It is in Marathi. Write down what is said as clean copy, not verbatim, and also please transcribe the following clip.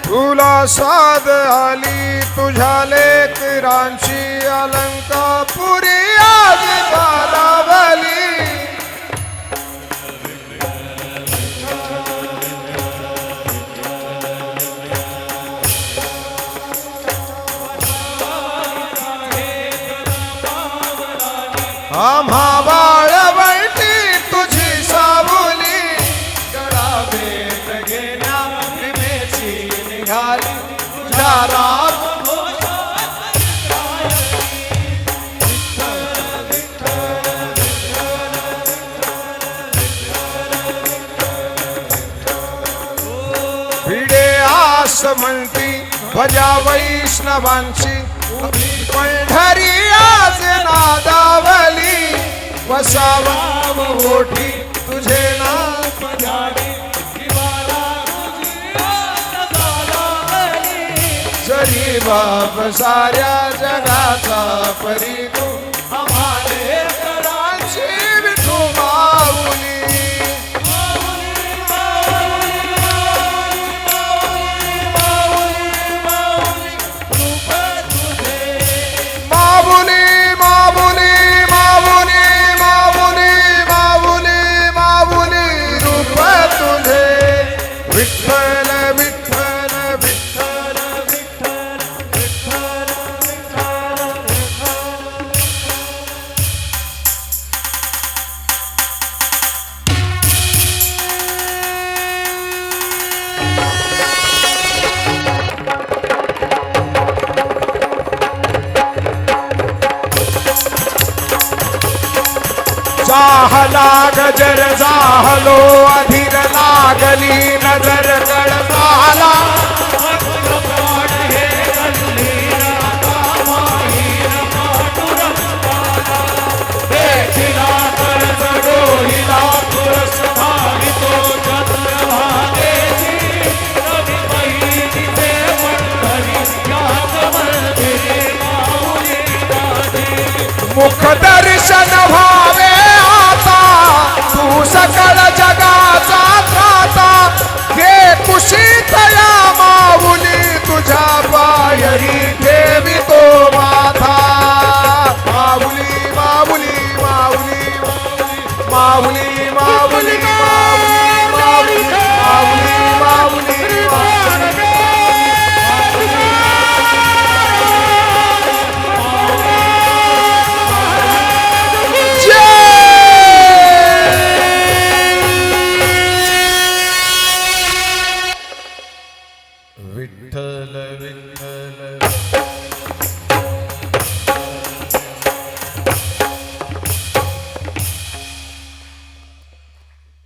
तुला साध आली तुझ्या लेकरांची अलंकापुरी आज बारावली आम्हा बाळवंटी तुझी सावली गळा भेट घेण्या प्रेमेची निघाली तुझ्या राम भिडे आस म्हणती भजा वैष्णवांची पंढरी आज नादावली वसावा ओठी तुझे नाम जरी बाप साऱ्या जगाचा परी तू आम्हाले कराची विठू माऊली जाहला गजर जाहलो अधीर लागली नजर गळपाला